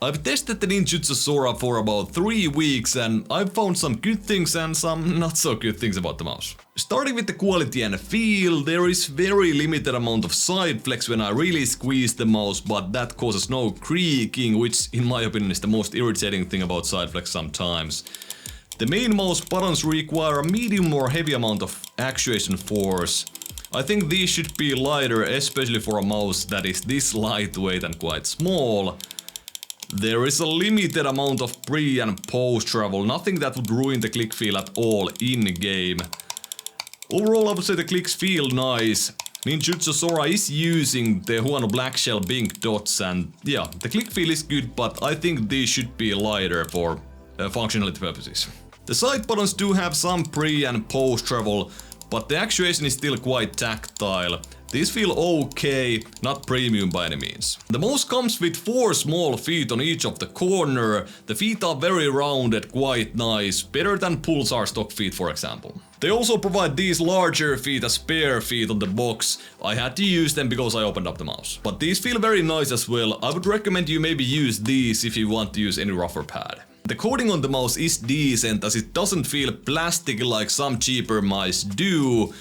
I've tested the Ninjutso Sora for about 3 weeks and I've found some good things and some not so good things about the mouse. Starting with the quality and feel, there is very limited amount of side flex when I really squeeze the mouse, but that causes no creaking, which in my opinion is the most irritating thing about side flex sometimes. The main mouse buttons require a medium or heavy amount of actuation force. I think these should be lighter, especially for a mouse that is this lightweight and quite small. There is a limited amount of pre and post travel, nothing that would ruin the click feel at all in-game. Overall I would say the clicks feel nice. Ninjutso Sora is using the Huano Black Shell Bink dots and yeah, the click feel is good, but I think these should be lighter for functionality purposes. The side buttons do have some pre and post travel, but the actuation is still quite tactile. These feel okay, not premium by any means. The mouse comes with 4 small feet on each of the corner. The feet are very rounded, quite nice, better than Pulsar stock feet for example. They also provide these larger feet as spare feet on the box. I had to use them because I opened up the mouse. But these feel very nice as well. I would recommend you maybe use these if you want to use any rougher pad. The coating on the mouse is decent as it doesn't feel plastic like some cheaper mice do.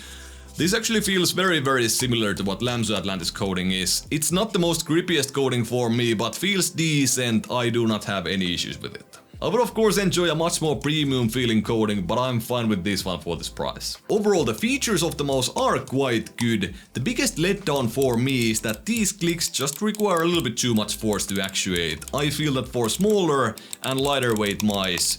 This actually feels very similar to what Lamzo Atlantis coating is. It's not the most grippiest coating for me, but feels decent. I do not have any issues with it. I would of course enjoy a much more premium feeling coating, but I'm fine with this one for this price. Overall the features of the mouse are quite good. The biggest letdown for me is that these clicks just require a little bit too much force to actuate. I feel that for smaller and lighter weight mice,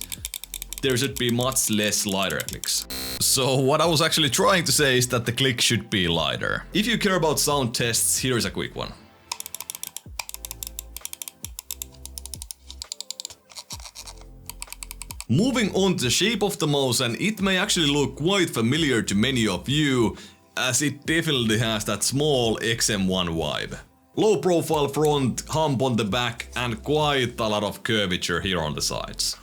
there should be much less lighter clicks. So what I was actually trying to say is that the click should be lighter. If you care about sound tests, here's a quick one. Moving on to the shape of the mouse, and it may actually look quite familiar to many of you, as it definitely has that small XM1 vibe. Low profile front, hump on the back, and quite a lot of curvature here on the sides.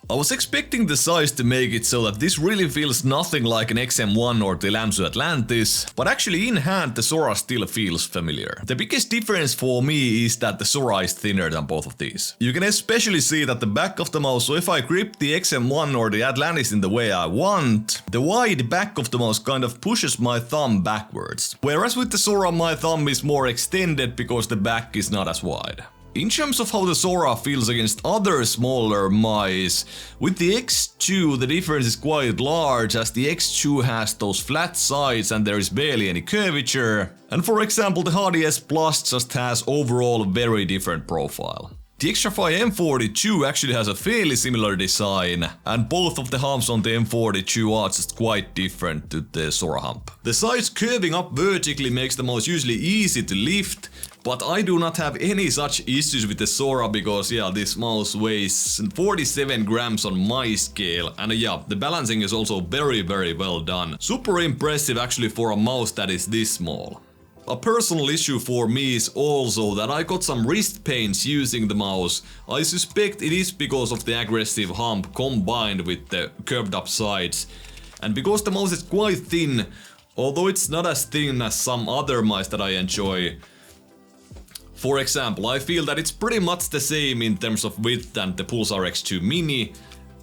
I was expecting the size to make it so that this really feels nothing like an XM1 or the Lamzo Atlantis, but actually in hand the Sora still feels familiar. The biggest difference for me is that the Sora is thinner than both of these. You can especially see that the back of the mouse, so if I grip the XM1 or the Atlantis in the way I want, the wide back of the mouse kind of pushes my thumb backwards. Whereas with the Sora my thumb is more extended because the back is not as wide. In terms of how the Sora feels against other smaller mice, with the X2 the difference is quite large as the X2 has those flat sides and there is barely any curvature, and for example the HDS Plus just has overall very different profile. The Xtrfy M42 actually has a fairly similar design, and both of the humps on the M42 are just quite different to the Sora hump. The sides curving up vertically makes the mouse usually easy to lift, but I do not have any such issues with the Sora because yeah, this mouse weighs 47 grams on my scale, and yeah, the balancing is also very well done. Super impressive actually for a mouse that is this small. A personal issue for me is also that I got some wrist pains using the mouse. I suspect it is because of the aggressive hump combined with the curved up sides. And because the mouse is quite thin, although it's not as thin as some other mice that I enjoy. For example, I feel that it's pretty much the same in terms of width than the Pulsar X2 Mini,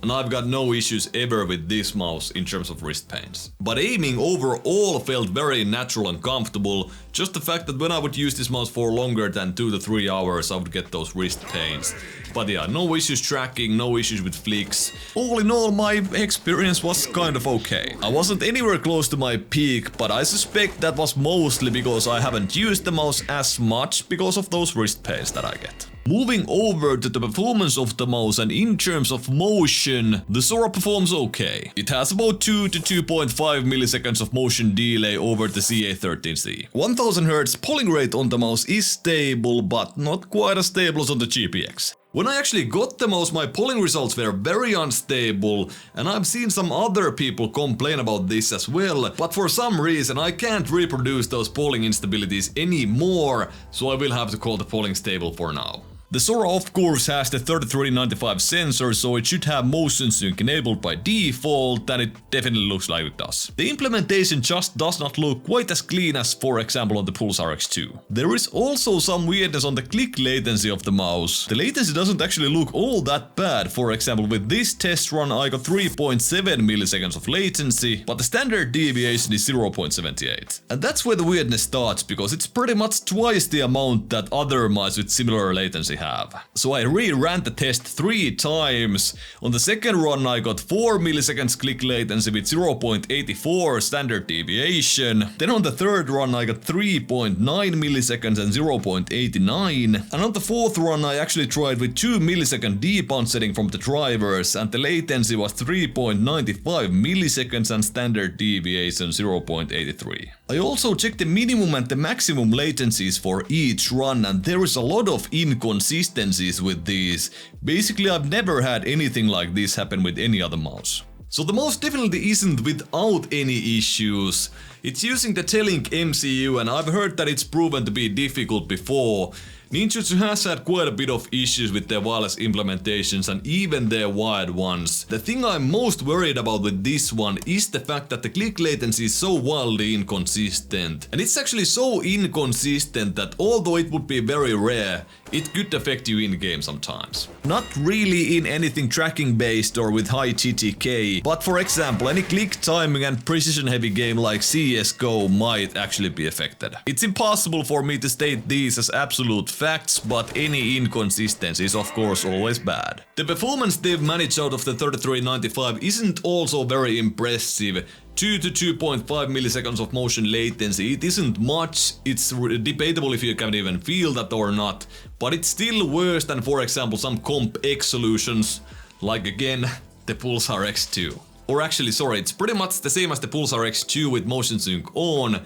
and I've got no issues ever with this mouse in terms of wrist pains. But aiming overall felt very natural and comfortable, just the fact that when I would use this mouse for longer than 2 to 3 hours I would get those wrist pains. But yeah, no issues tracking, no issues with flicks. All in all, my experience was kind of okay. I wasn't anywhere close to my peak, but I suspect that was mostly because I haven't used the mouse as much because of those wrist pains that I get. Moving over to the performance of the mouse, and in terms of motion, the Sora performs okay. It has about 2 to 2.5 milliseconds of motion delay over the CA13C. 1000 Hz polling rate on the mouse is stable, but not quite as stable as on the GPX. When I actually got the mouse, my polling results were very unstable, and I've seen some other people complain about this as well, but for some reason I can't reproduce those polling instabilities anymore, so I will have to call the polling stable for now. The Sora of course has the 3395 sensor, so it should have motion sync enabled by default, and it definitely looks like it does. The implementation just does not look quite as clean as for example on the Pulsar X2. There is also some weirdness on the click latency of the mouse. The latency doesn't actually look all that bad. For example, with this test run I got 3.7 milliseconds of latency, but the standard deviation is 0.78. And that's where the weirdness starts, because it's pretty much twice the amount that other mice with similar latency have. So I reran the test 3 times. On the second run I got 4 milliseconds click latency with 0.84 standard deviation. Then on the third run I got 3.9 milliseconds and 0.89. And on the fourth run I actually tried with 2 millisecond debound setting from the drivers, and the latency was 3.95 milliseconds and standard deviation 0.83. I also checked the minimum and the maximum latencies for each run, and there is a lot of inconsistencies with these. Basically I've never had anything like this happen with any other mouse. So the mouse definitely isn't without any issues. It's using the T-Link MCU, and I've heard that it's proven to be difficult before. Ninjutso has had quite a bit of issues with their wireless implementations and even their wired ones. The thing I'm most worried about with this one is the fact that the click latency is so wildly inconsistent. And it's actually so inconsistent that although it would be very rare, it could affect you in game sometimes. Not really in anything tracking based or with high GTK, but for example any click timing and precision heavy game like CSGO might actually be affected. It's impossible for me to state these as absolute facts, but any inconsistency is of course always bad. The performance they've managed out of the 3395 isn't also very impressive. 2 to 2.5 milliseconds of motion latency, it isn't much, it's debatable if you can even feel that or not, but it's still worse than for example some Comp X solutions, like again the Pulsar X2. Or actually sorry, it's pretty much the same as the Pulsar X2 with motion sync on,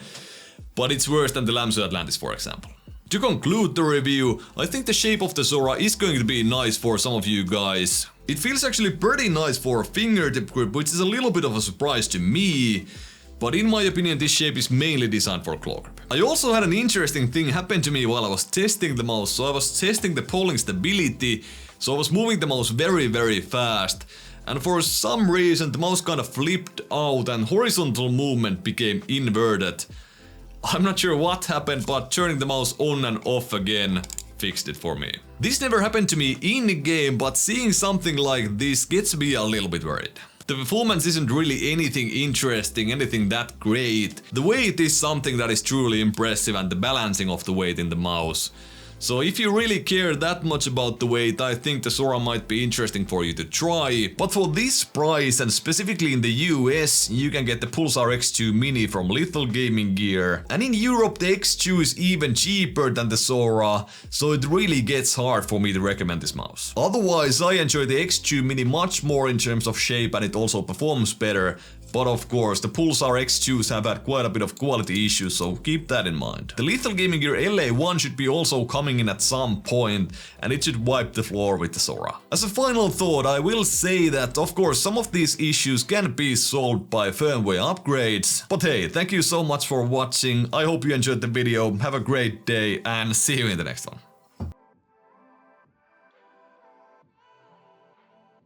but it's worse than the Lamsu Atlantis for example. To conclude the review, I think the shape of the Sora is going to be nice for some of you guys. It feels actually pretty nice for a fingertip grip, which is a little bit of a surprise to me, but in my opinion this shape is mainly designed for claw grip. I also had an interesting thing happen to me while I was testing the mouse, so I was testing the polling stability, so I was moving the mouse very fast, and for some reason the mouse kind of flipped out and horizontal movement became inverted. I'm not sure what happened, but turning the mouse on and off again fixed it for me. This never happened to me in game, but seeing something like this gets me a little bit worried. The performance isn't really anything interesting, anything that great. The weight is something that is truly impressive, and the balancing of the weight in the mouse. So if you really care that much about the weight, I think the Sora might be interesting for you to try. But for this price, and specifically in the US, you can get the Pulsar X2 Mini from LethalGamingGear. And in Europe the X2 is even cheaper than the Sora, so it really gets hard for me to recommend this mouse. Otherwise, I enjoy the X2 Mini much more in terms of shape, and it also performs better. But of course, the Pulsar X2s have had quite a bit of quality issues, so keep that in mind. The LethalGamingGear LA1 should be also coming in at some point, and it should wipe the floor with the Sora. As a final thought, I will say that of course some of these issues can be solved by firmware upgrades. But hey, thank you so much for watching, I hope you enjoyed the video, have a great day, and see you in the next one.